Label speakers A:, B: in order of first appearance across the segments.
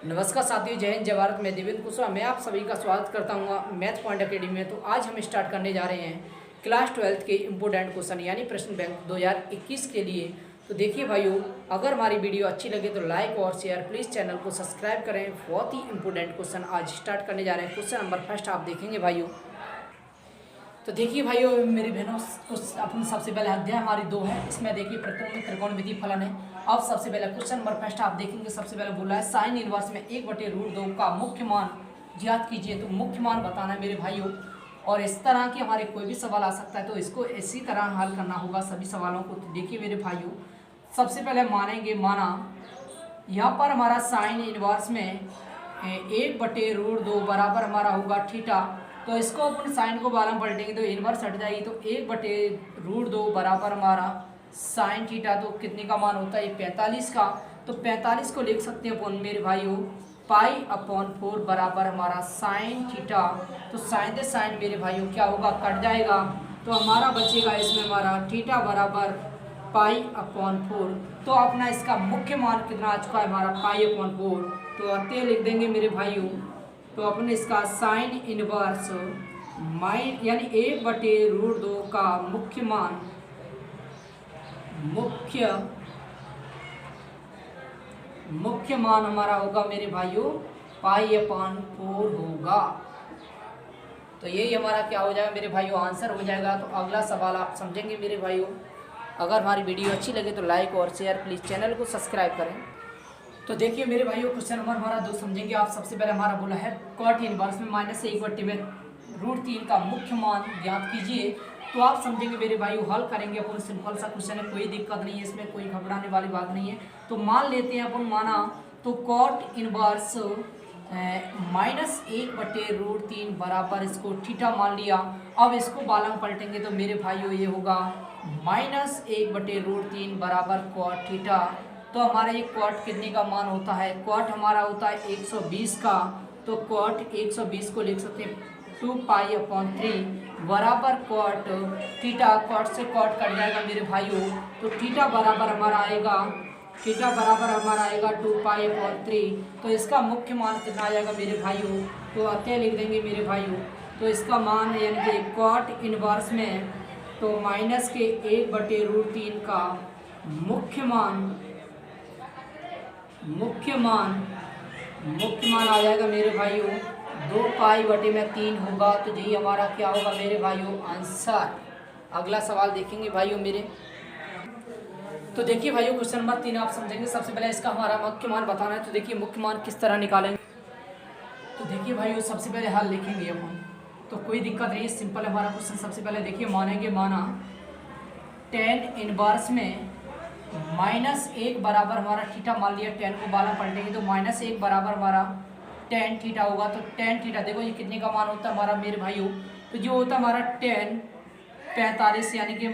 A: नमस्कार साथियों, जय हिंद जय भारत। मैं देवेंद्र कुशवाहा, मैं आप सभी का स्वागत करता हूँ मैथ पॉइंट अकेडमी में। तो आज हम स्टार्ट करने जा रहे हैं क्लास 12 के इम्पोर्टेंट क्वेश्चन यानी प्रश्न बैंक 2021 के लिए। तो देखिए भाइयों, अगर हमारी वीडियो अच्छी लगे तो लाइक और शेयर, प्लीज़ चैनल को सब्सक्राइब करें। बहुत ही इंपॉर्टेंट क्वेश्चन आज स्टार्ट करने जा रहे हैं। क्वेश्चन नंबर फर्स्ट आप देखेंगे भाइयों। तो देखिए भाइयों मेरी बहनों, कुछ अपन सबसे पहले अध्याय हमारी 2 है, इसमें देखिए प्रतिलोम त्रिकोणमिति फलन है। अब सबसे पहले क्वेश्चन नंबर फर्स्ट आप देखेंगे। सबसे पहले बोला है साइन इनवर्स में 1/√2 का मुख्य मान ज्ञात कीजिए। तो मुख्य मान बताना है मेरे भाइयों, और इस तरह के हमारे कोई भी सवाल आ सकता है तो इसको इसी तरह हल करना होगा सभी सवालों को। तो देखिए मेरे भाइयों, सबसे पहले मानेंगे, माना यहाँ पर हमारा साइन इनवर्स में 1/√2 बराबर हमारा होगा थीटा। तो इसको अपन साइन को बारह में पलटेंगे तो इनवर्स हट जाएगी। तो 1/√2 बराबर हमारा साइन थीटा, तो कितने का मान होता है 45 का। तो 45 को लिख सकते हैं अपन मेरे भाइयों π/4 बराबर हमारा साइन थीटा। तो साइन से साइन मेरे भाइयों क्या होगा, कट जाएगा। तो हमारा बचेगा इसमें हमारा थीटा बराबर π/4। तो अपना इसका मुख्य मान कितना आ चुका है हमारा π/4। तो अतः लिख देंगे मेरे भाइयों। तो अपने इसका साइन इनवर्स यानी 1/√2 का मुख्य मान हमारा होगा मेरे भाइयों π/4 होगा। तो यही हमारा क्या हो जाएगा मेरे भाइयों, आंसर हो जाएगा। तो अगला सवाल आप समझेंगे मेरे भाइयों। अगर हमारी वीडियो अच्छी लगे तो लाइक और शेयर, प्लीज़ चैनल को सब्सक्राइब करें। तो देखिए मेरे भाइयों, क्वेश्चन नंबर हमारा 2 समझेंगे आप। सबसे पहले हमारा बोला है कॉट इनवर्स में -1/√3 का मुख्य मान ज्ञात कीजिए। तो आप समझेंगे मेरे भाइयों, हल करेंगे अपन। सिंपल सा क्वेश्चन है, कोई दिक्कत नहीं है इसमें, कोई घबराने वाली बात नहीं है। तो मान लेते हैं अपन, माना तो कॉट इनवर्स -1/√3 बराबर इसको थीटा मान लिया। अब इसको बालंग पलटेंगे तो मेरे भाइयों ये होगा -1/√3 बराबर कॉट थीटा। तो हमारा ये कॉट कितने का मान होता है, कॉट हमारा होता है 120 का। तो कॉट 120 को लिख सकते हैं 2π/3 बराबर कॉट थीटा। कॉट से कॉट कट जाएगा मेरे भाइयों। तो थीटा बराबर हमारा आएगा 2π/3। तो इसका मुख्य मान कितना आ जाएगा मेरे भाइयों, तो अतः लिख देंगे मेरे भाइयों। तो इसका मान है यानी कि कॉट इनवर्स में तो माइनस के 1/√3 का मुख्य मान आ जाएगा मेरे भाइयों 2π/3 होगा। तो यही हमारा क्या होगा मेरे भाइयों, आंसर। अगला सवाल देखेंगे भाइयों मेरे। तो देखिए भाइयों, क्वेश्चन नंबर 3 आप समझेंगे। सबसे पहले इसका हमारा मुख्य मान बताना है। तो देखिए मुख्य मान किस तरह निकालेंगे। तो देखिए भाइयों, सबसे पहले हल लिखेंगे अपन, तो कोई दिक्कत नहीं है, सिंपल हमारा क्वेश्चन। सबसे पहले देखिए मानेंगे, माना tan इनवर्स में -1 बराबर हमारा थीटा मान लिया। tan को बाला पलटेंगे तो -1 बराबर हमारा tan थीटा होगा। तो tan थीटा देखो ये कितने का मान होता है हमारा मेरे भाइयों, तो जो होता है हमारा tan 45 यानी कि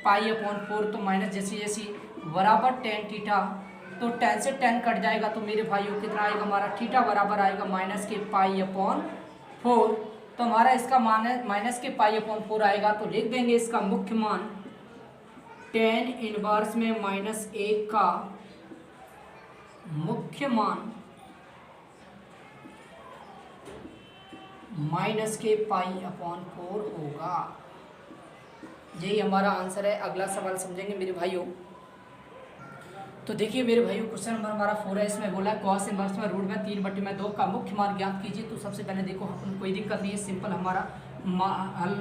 A: π/4। तो माइनस जैसी जैसी बराबर tan थीटा। तो tan से tan कट जाएगा तो मेरे भाइयों कितना आएगा हमारा, थीटा बराबर आएगा -π/4। तो हमारा इसका मान है -π/4 आएगा। तो लिख देंगे इसका मुख्य मान tan इनवर्स में -1 का मुख्य मान -π/4 होगा। यही हमारा आंसर है। अगला सवाल समझेंगे मेरे भाइयों। तो देखिए मेरे भाइयों, क्वेश्चन नंबर हमारा 4 है। इसमें बोला है कॉस इनवर्स में √3/2 का मुख्य मान ज्ञात कीजिए। तो सबसे पहले देखो अपन, कोई दिक्कत नहीं है, सिंपल हमारा हल।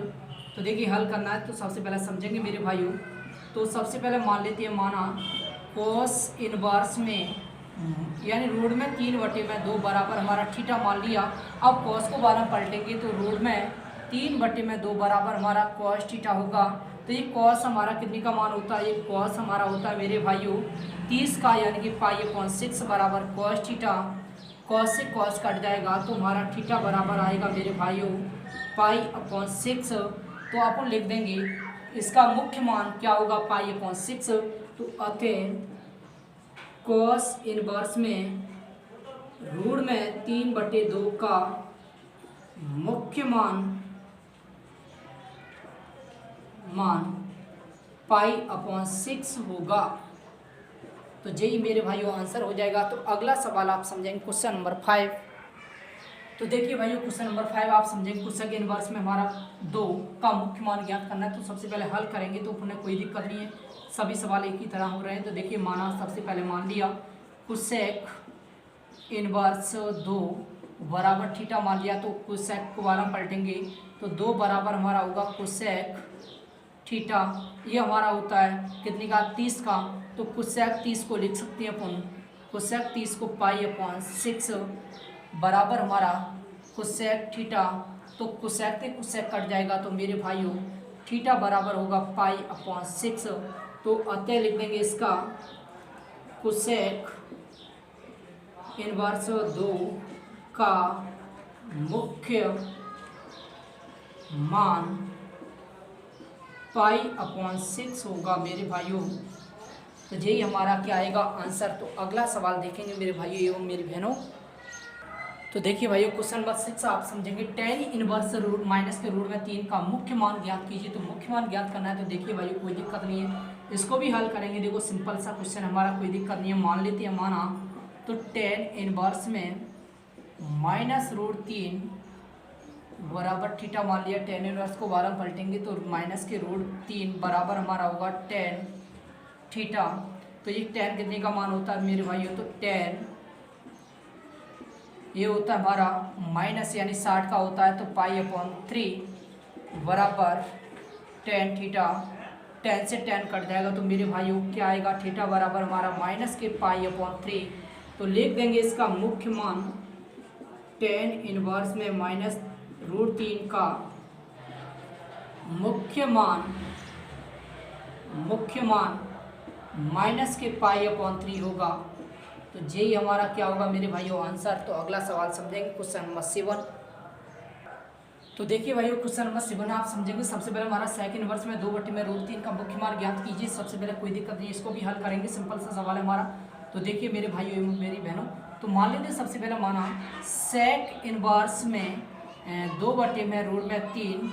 A: तो देखिए हल करना है तो सबसे पहले समझेंगे मेरे भाइयों। तो सबसे पहले मान लेते हैं, माना कॉस इनवर्स में यानी √3/2 बराबर हमारा थीटा मान लिया। अब कॉस को बारह पलटेंगे तो √3/2 बराबर हमारा कॉस थीटा होगा। तो ये कॉस हमारा कितने का मान होता है, ये कॉस हमारा होता है मेरे भाइयों 30 का, यानी कि π/6 बराबर कॉस थीटा। कॉस से कॉस कट जाएगा तो हमारा थीटा बराबर आएगा मेरे भाइयों π/6। तो अपन लिख देंगे इसका मुख्य मान क्या होगा π/6। तो अतः कॉस इनवर्स में √3/2 का मुख्य मान पाई अपॉन 6 होगा। तो यही मेरे भाइयों आंसर हो जाएगा। तो अगला सवाल आप समझेंगे क्वेश्चन नंबर 5। तो देखिए भाइयों क्वेश्चन नंबर 5 आप समझेंगे कोसेक इनवर्स में हमारा 2 का मुख्य मान ज्ञात करना है। तो सबसे पहले हल करेंगे तो उन्हें कोई दिक्कत नहीं है, सभी सवाल एक ही तरह हो रहे हैं। तो देखिए माना सबसे पहले मान लिया कोसेक इनवर्स 2 बराबर थीटा मान लिया। तो कोसेक को वाला पलटेंगे तो 2 बराबर हमारा होगा कोसेक थीटा, ये हमारा होता है कितने का 30 का। तो कोसेक 30 को लिख सकते हैं अपन, कोसेक 30 को पाई अपॉन 6 बराबर हमारा कोसेक थीटा। तो कोसेक से कोसेक कट जाएगा तो मेरे भाइयों थीटा बराबर होगा पाई अपॉन 6। तो अतः लिख देंगे इसका कोसेक इनवर्स 2 का मुख्य मान पाई अपॉन 6 होगा मेरे भाइयों। तो यही हमारा क्या आएगा आंसर। तो अगला सवाल देखेंगे मेरे भाइयों एवं मेरी बहनों। तो देखिए भाइयों क्वेश्चन नंबर 6 आप समझेंगे tan इनवर्स रूट माइनस के रूट में 3 का मुख्य मान ज्ञात कीजिए। तो मुख्य मान ज्ञात करना है। तो देखिए भाइयों कोई दिक्कत नहीं है, इसको भी हल करेंगे। देखो सिंपल सा क्वेश्चन हमारा, कोई दिक्कत नहीं है। मान लेते हैं माना तो tan इनवर्स में माइनस रूट 3 बराबर थीटा मान लिया। tan इनवर्स को बारह पलटेंगे तो माइनस के रूट 3 बराबर हमारा होगा tan थीटा। तो ये tan कितने का मान होता है मेरे भाइयों, तो tan ये होता है हमारा माइनस यानी 60 का होता है। तो पाई अपॉन 3 बराबर tan थीटा, tan से tan कट जाएगा तो मेरे भाइयों क्या आएगा थीटा बराबर हमारा माइनस के पाई अपॉन 3। तो लिख देंगे इसका मुख्य मान tan इनवर्स में माइनस रूट 3 का मुख्य मान माइनस के पाई अपॉन 3 होगा। तो यही हमारा क्या होगा मेरे भाइयों आंसर। तो अगला सवाल समझेंगे क्वेश्चन नंबर 7। तो देखिए भाइयों क्वेश्चन नंबर 7 आप समझेंगे। सबसे पहले हमारा सेक इनवर्स में 2 में रूट 3 का मुख्य मान ज्ञात कीजिए। सबसे पहले कोई दिक्कत नहीं, इसको भी हल करेंगे, सिंपल सा सवाल है हमारा। तो देखिए मेरे भाइयों एवं मेरी बहनों, तो मान लेते सबसे पहले माना सेक इनवर्स में 2 में रूट में 3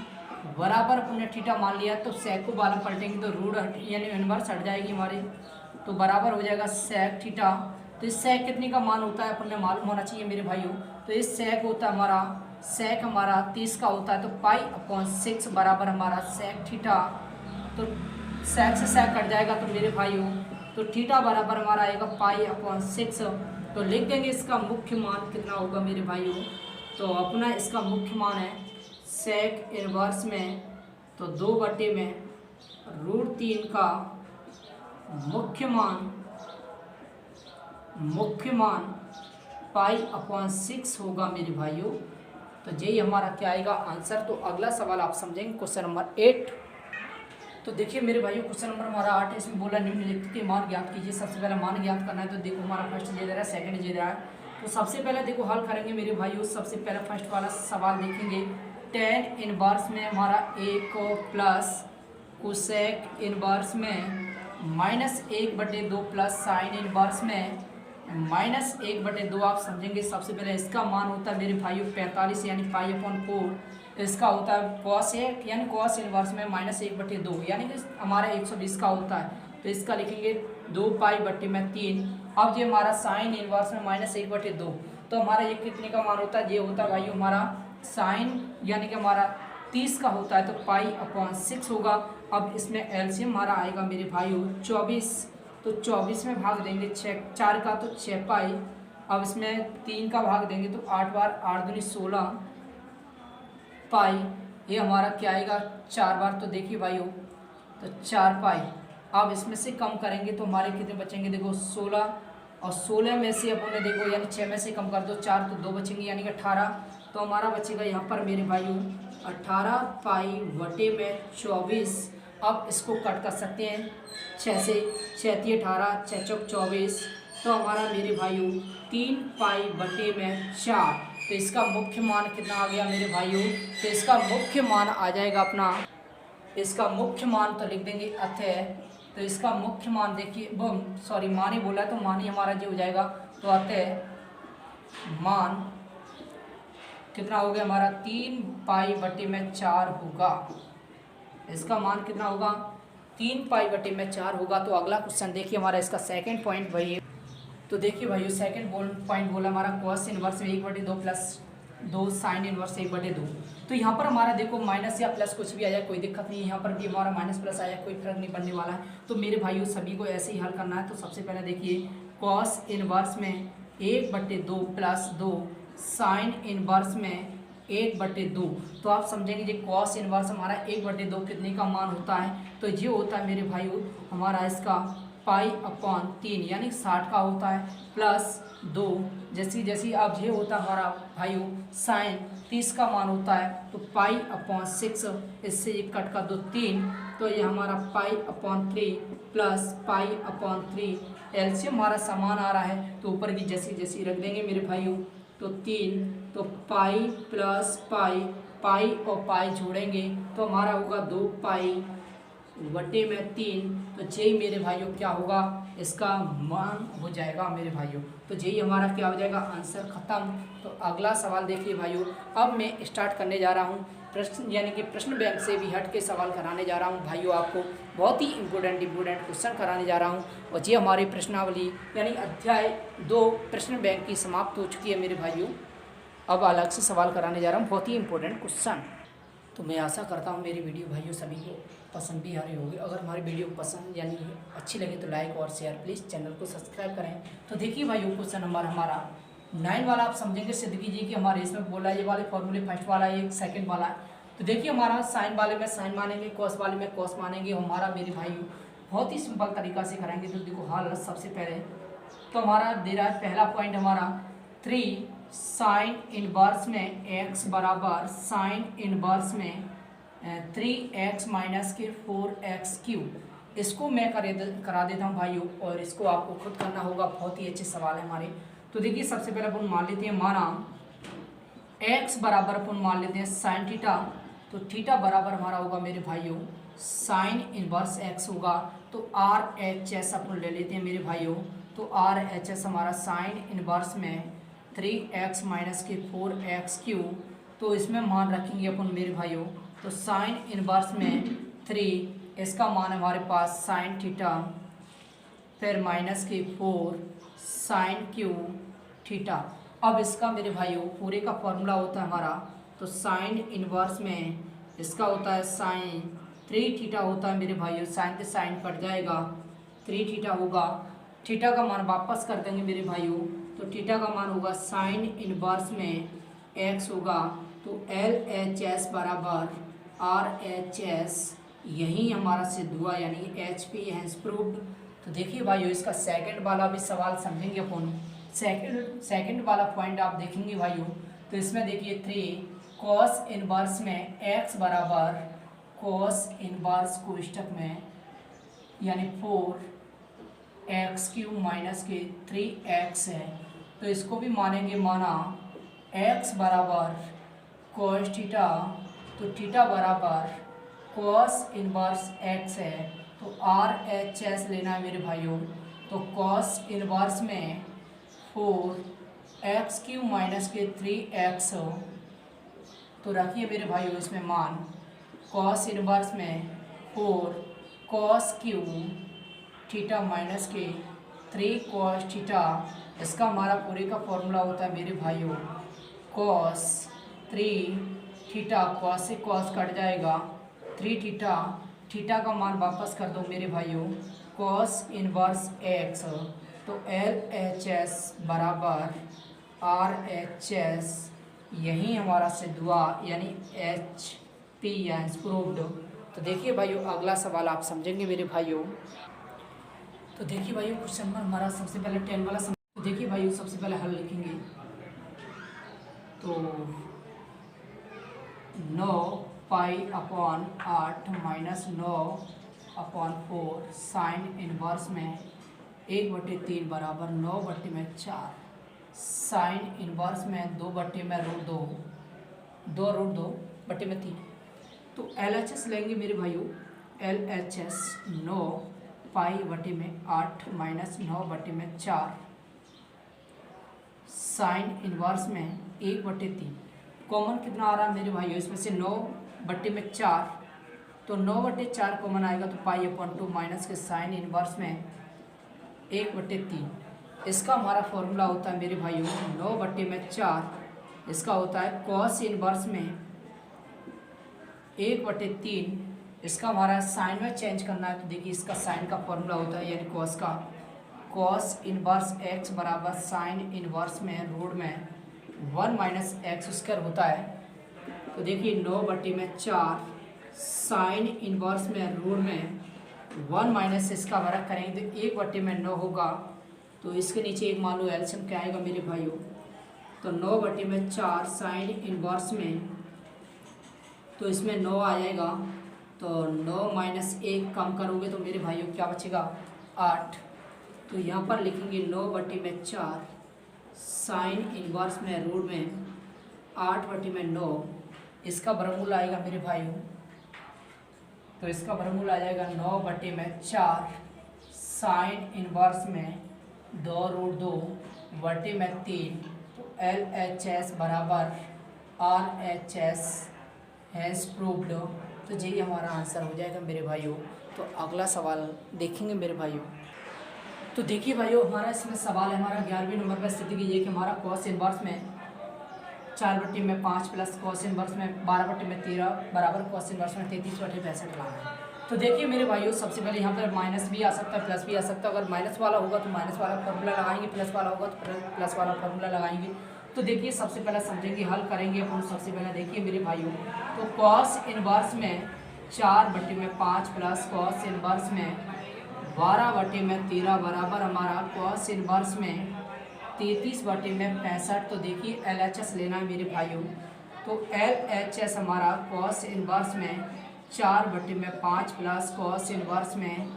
A: बराबर अपने थीटा मान लिया। तो सेक को बारह पलटेंगे तो रूट यानी इनवर्स हट जाएगी हमारे, तो बराबर हो जाएगा सेक थीटा। तो इस सेक कितने का मान होता है अपन ने मालूम होना चाहिए मेरे भाइयों। तो इस सेक होता है हमारा, सेक हमारा 30 का होता है। तो पाई अपॉन 6 बराबर हमारा सेक थीटा। तो सेक से सेक कट जाएगा तो मेरे भाइयों तो थीटा बराबर हमारा आएगा पाई अपॉन 6। तो लिख देंगे इसका मुख्य मान कितना होगा मेरे भाइयों। तो अपना इसका मुख्य मान है सेक इनवर्स में तो 2 में रूट 3 का मुख्य मान पाई अपॉन 6 होगा मेरे भाइयों। तो यही हमारा क्या आएगा आंसर। तो अगला सवाल आप समझेंगे क्वेश्चन नंबर 8। तो देखिए मेरे भाइयों क्वेश्चन नंबर हमारा 8 है। इसमें बोला निम्नलिखित के मान ज्ञात कीजिए। सबसे पहले मान ज्ञात करना है। तो देखो हमारा फर्स्ट दे दे रहा है, सेकंड दे रहा है। तो सबसे पहले देखो हल करेंगे मेरे भाइयों। सबसे पहले फर्स्ट वाला सवाल देखेंगे। tan इनवर्स में हमारा 1 प्लस कोसेक इनवर्स में -1/2 प्लस साइन इनवर्स में -1/2 आप समझेंगे। सबसे पहले इसका मान होता है मेरे भाइयों 45 यानी पाई अपॉन 4। इसका होता है कॉस 1 यानी कॉस इनवर्स में -1/2 यानी कि हमारा 120 का होता है। तो इसका लिखेंगे 2 पाई बट्टे में 3। अब ये हमारा साइन इनवर्स में -1/2 तो हमारा ये कितने का मान होता है, ये होता है भाइयों हमारा साइन यानी कि हमारा 30 का होता है। तो पाई अपॉन 6 होगा। अब इसमें एलसीएम हमारा आएगा मेरे भाइयों 24। तो 24 में भाग देंगे 4 का तो 6 पाई। अब इसमें 3 का भाग देंगे तो 8 बार 8 दूनी 16 पाई। ये हमारा क्या आएगा 4 बार। तो देखिए भाइयों तो 4 पाई। अब इसमें से कम करेंगे तो हमारे कितने बचेंगे, देखो 16 और 16 में से अपन ने देखो यानी 6 में से कम कर दो 4 तो 2 बचेंगे यानी कि 18। तो हमारा बचेगा यहाँ पर मेरे भाइयों 18 पाई बटे में 24। अब इसको कट कर सकते हैं 6 से, 6 × 18 6 × 24। तो हमारा मेरे भाइयों 3 पाई बटे में 4। तो इसका मुख्य मान कितना आ गया मेरे भाइयों, तो इसका मुख्य मान आ जाएगा अपना, इसका मुख्य मान तो लिख देंगे अतः। तो इसका मुख्य मान देखिए मान ही बोला तो मान ही हमारा जो हो जाएगा। तो अतः मान कितना हो गया हमारा 3 पाई बटे में 4 होगा। इसका मान कितना होगा 3 पाई/4 होगा। तो अगला क्वेश्चन देखिए हमारा इसका सेकंड पॉइंट वही है। तो देखिए भाई सेकंड पॉइंट बोला हमारा कॉस इनवर्स में 1/2 प्लस 2 साइन इनवर्स 1/2। तो यहाँ पर हमारा देखो माइनस या प्लस कुछ भी आ जाए कोई दिक्कत नहीं है, यहाँ पर भी हमारा माइनस प्लस आया कोई फर्क नहीं पड़ने वाला है। तो मेरे भाइयों सभी को ऐसे ही हल करना है। तो सबसे पहले देखिए कॉस इनवर्स में 1/2 प्लस 2 साइन इनवर्स में 1/2। तो आप समझेंगे जी कॉस इनवर्स हमारा 1/2 कितने का मान होता है, तो ये होता है मेरे भाइयों हमारा इसका π/3 यानी 60 का होता है, प्लस 2 जैसी जैसी अब ये होता है हमारा भाइयों साइन 30 का मान होता है। तो π/6 इससे ये कट का 2 3, तो ये हमारा π/3 प्लस π/3 एलसीएम हमारा समान आ रहा है। तो ऊपर भी जैसी जैसी रख देंगे मेरे भाइयों। तो 3 तो पाई प्लस पाई, पाई और पाई जोड़ेंगे तो हमारा होगा 2π/3। तो यही मेरे भाइयों क्या होगा इसका मान हो जाएगा मेरे भाइयों। तो यही हमारा क्या हो जाएगा आंसर खत्म। तो अगला सवाल देखिए भाइयों, अब मैं स्टार्ट करने जा रहा हूँ प्रश्न यानी कि प्रश्न बैंक से भी हट के सवाल कराने जा रहा हूँ भाइयों। आपको बहुत ही इंपॉर्टेंट क्वेश्चन कराने जा रहा हूँ। और ये हमारी प्रश्नावली यानी अध्याय 2 प्रश्न बैंक की समाप्त हो चुकी है मेरे भाइयों। अब अलग से सवाल कराने जा रहा हूँ, बहुत ही इंपॉर्टेंट क्वेश्चन। तो मैं आशा करता हूँ मेरी वीडियो भाइयों सभी को पसंद भी आ रही होगी। अगर हमारी वीडियो पसंद यानी अच्छी लगे तो लाइक और शेयर, प्लीज़ चैनल को सब्सक्राइब करें। तो देखिए भाइयों क्वेश्चन नंबर हमारा 9 वाला आप समझेंगे सिद्ध कीजिए कि हमारे इसमें बोला ये वाले फॉर्मूले फर्स्ट वाला एक सेकंड वाला है। तो देखिए हमारा साइन वाले में साइन मानेंगे, कॉस वाले में कॉस मानेंगे। हमारा मेरे भाइयों बहुत ही सिंपल तरीका से कराएंगे। तो देखो हल सबसे पहले तो हमारा दे रहा है पहला पॉइंट हमारा 3 साइन इनवर्स में x बराबर साइन इनवर्स में 3x माइनस के 4x³। इसको मैं करा देता हूँ भाइयों और इसको आपको खुद करना होगा। बहुत ही अच्छे सवाल है हमारे। तो देखिए सबसे पहले अपन मान लेते हैं माना x बराबर अपन मान लेते हैं साइन थीटा। तो थीटा बराबर हमारा होगा मेरे भाइयों साइन इनवर्स x होगा। तो RHS अपन ले लेते हैं मेरे भाइयों। तो RHS हमारा साइन इनवर्स में 3x माइनस के 4x³। तो इसमें मान रखेंगे अपन मेरे भाइयों। तो साइन इनवर्स में 3 इसका मान हमारे पास साइन थीटा, फिर माइनस के 4 sin³ अब इसका मेरे भाइयों पूरे का फॉर्मूला होता है हमारा। तो साइन इनवर्स में इसका होता है साइन 3 थीटा होता है मेरे भाइयों। साइन से साइन कट जाएगा, 3 थीटा होगा। थीटा का मान वापस कर देंगे मेरे भाइयों। तो थीटा का मान होगा साइन इनवर्स में x होगा। तो LHS बराबर RHS, यही हमारा सिद्ध हुआ यानी HP हैज प्रूव्ड। तो देखिए भाइयों इसका सेकंड वाला भी सवाल समझेंगे अपन। सेकंड वाला पॉइंट आप देखेंगे भाइयों। तो इसमें देखिए 3 कॉस इनवर्स में x बराबर कॉस इनवर्स कोष्टक में यानी 4x³ माइनस के 3x है। तो इसको भी मानेंगे माना x बराबर कॉस थीटा। तो थीटा बराबर कॉस इनवर्स x है। तो RHS लेना है मेरे भाइयों। तो कॉस इनवर्स में 4x³ माइनस के 3x। तो रखिए मेरे भाइयों इसमें मान कॉस इनवर्स में 4 cos³ थीटा माइनस के 3 cos थीटा। इसका हमारा पूरे का फॉर्मूला होता है मेरे भाइयों cos 3 थीटा। cos से cos कट जाएगा, 3 थीटा। थीटा का मान वापस कर दो मेरे भाइयों cos इनवर्स x। तो LHS बराबर RHS, यही हमारा सिद्ध हुआ यानी HP हैज प्रूव्ड। तो देखिए भाइयों अगला सवाल आप समझेंगे मेरे भाइयों। तो देखिए भाइयों क्वेश्चन नंबर हमारा सबसे पहले 10 वाला तो देखिए भाइयों सबसे पहले हल लिखेंगे। तो 9π/8 माइनस 9/4 साइन इनवर्स में 1/3 बराबर 9/4 साइन इनवर्स में 2/√2 2√2/3। तो LHS लेंगे मेरे भाइयों। LHS 9π/8 माइनस 9/4 साइन इनवर्स में 1/3। कॉमन कितना आ रहा है मेरे भाइयों इसमें से 9/4 तो 9/4 कॉमन आएगा तो π/2 माइनस के साइन इनवर्स में 1/3। इसका हमारा फॉर्मूला होता है मेरे भाइयों 9/4, इसका होता है कॉस इनवर्स में 1/3। इसका हमारा साइन में चेंज करना है तो देखिए इसका साइन का फॉर्मूला होता है यानी कॉस का, कॉस इनवर्स x बराबर साइन इनवर्स में रूट में 1 माइनस एक्स स्क्वायर होता है। तो देखिए 9/4 साइन इनवर्स में रूट में 1 माइनस इसका वर्ग करेंगे तो 1/9 होगा। तो इसके नीचे एक मान लो एलसीएम क्या आएगा मेरे भाइयों, तो 9/4 साइन इनवर्स में, तो इसमें 9 आ जाएगा तो 9 माइनस 1 कम करोगे तो मेरे भाइयों क्या बचेगा 8। तो यहाँ पर लिखेंगे 9/4 साइन इनवर्स में रूट में 8/9, इसका वर्गमूल आएगा मेरे भाइयों, तो इसका वर्गमूल आ जाएगा 9/4 साइन इनवर्स में 2√2/3। तो LHS बराबर RHS हैज़ प्रूव्ड। तो यही हमारा आंसर हो जाएगा मेरे भाइयों। तो अगला सवाल देखेंगे मेरे भाइयों। तो देखिए भाइयों हमारा इसमें सवाल है हमारा 11वें नंबर पर स्थिति कीजिए कि हमारा कॉस इनवर्स में 4/5 प्लस कॉस इनवर्स में 12/13 बराबर कॉस इनवर्स में 33/65 लाना है। तो देखिए मेरे भाइयों सबसे पहले यहाँ पर माइनस भी आ सकता है प्लस भी आ सकता है। अगर माइनस वाला होगा तो माइनस वाला फॉर्मूला लगाएंगे, प्लस वाला होगा तो प्लस वाला फॉर्मूला लगाएंगे। तो देखिए सबसे पहले समझेंगे, हल करेंगे अपन। सबसे पहले देखिए मेरे भाइयों, तो कॉस इनवर्स में 4/5 प्लस कॉस इनवर्स में 12/13 बराबर हमारा कॉस इनवर्स में 33/65। तो देखिए LHS लेना है मेरे भाइयों। तो LHS हमारा कॉस इनवर्स में 4/5 प्लस कॉस इनवर्स में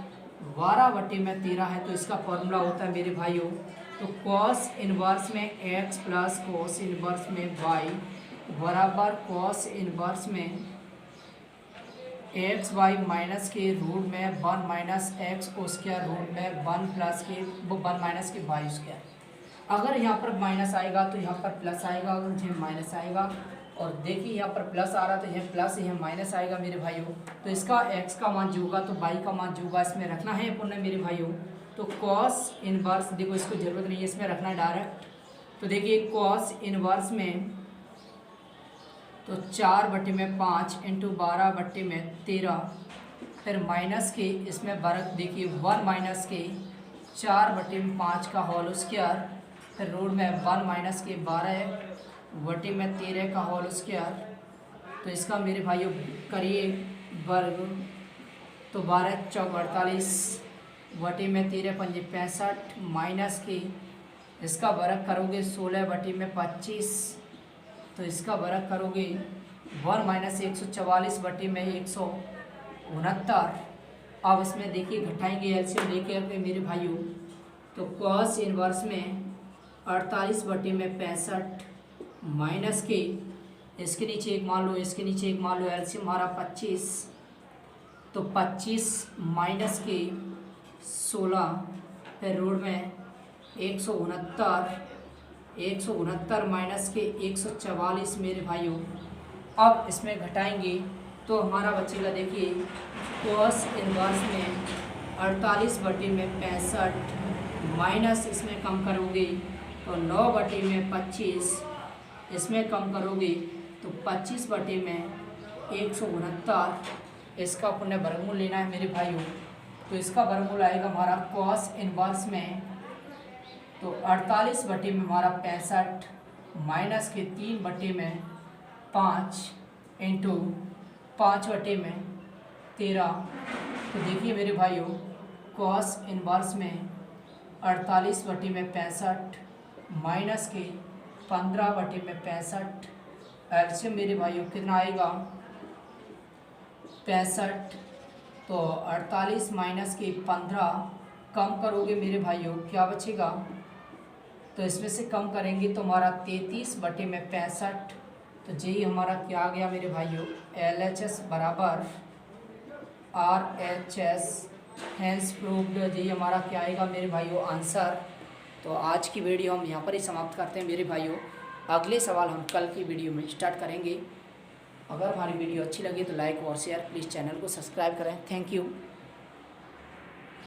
A: 12/13 है। तो इसका फॉर्मूला होता है मेरे भाइयों, तो कॉस इनवर्स में x प्लस कॉस इनवर्स में y बराबर कॉस इनवर्स में xy माइनस के रूट में 1 माइनस एक्स स्क्वायर रूट में 1 प्लस के 1 माइनस के y स्क्वायर। अगर यहाँ पर माइनस आएगा तो यहाँ पर प्लस आएगा, अगर यहाँ माइनस आएगा और देखिए यहाँ पर प्लस आ रहा तो यह प्लस यहाँ माइनस आएगा मेरे भाइयों। तो इसका x का मान जो होगा तो y का मान जो होगा इसमें रखना है अपन ने मेरे भाइयों। तो कॉस इनवर्स, देखो इसको जरूरत नहीं है इसमें रखना है डायरेक्ट। तो देखिए कॉस इनवर्स में तो 4/5 इंटू 12/13 फिर माइनस के इसमें वर्ग देखिए 1 माइनस के 4/5 का होल स्क्वायर फिर रूट में 1 माइनस के 12/13 का होल स्क्वायर। तो इसका मेरे भाइयों करिए वर्ग, तो 12 चौक 48 /13 पंजे 65 माइनस के इसका वर्ग करोगे 16/25। तो इसका वर्ग करोगे 1 माइनस 144/169। अब इसमें देखिए घटाएंगे एलसीएम लेके आके मेरे भाइयों। तो कॉस इनवर्स में 48/65 माइनस के इसके नीचे एक मान लो, इसके नीचे एक मान लो, एलसीएम हमारा 25। तो 25 माइनस के 16 फिर रूट में 169 माइनस के 144 मेरे भाइयों। अब इसमें घटाएंगे तो हमारा बचेगा देखिए कॉस इनवर्स में 48/65 माइनस इसमें कम करोगे तो 9/25, इसमें कम करोगे तो 25/169। इसका पुण्य वर्गमूल लेना है मेरे भाइयों। तो इसका वर्गमूल आएगा हमारा कॉस इनवर्स में तो 48 में हमारा 65 माइनस के 3/5 इंटू 5/13। तो देखिए मेरे भाइयों कॉस इनवर्स में 48 में 65 माइनस के 15/65 एलसीएम मेरे भाइयों कितना आएगा 65। तो 48 माइनस के 15 कम करोगे मेरे भाइयों क्या बचेगा, तो इसमें से कम करेंगे तो हमारा 33/65। तो यही हमारा क्या आ गया मेरे भाइयों LHS बराबर RHS हैंस प्रूव्ड। यही हमारा क्या आएगा मेरे भाइयों आंसर। तो आज की वीडियो हम यहाँ पर ही समाप्त करते हैं मेरे भाइयों। अगले सवाल हम कल की वीडियो में स्टार्ट करेंगे। अगर हमारी वीडियो अच्छी लगी तो लाइक और शेयर, प्लीज़ चैनल को सब्सक्राइब करें। Thank you.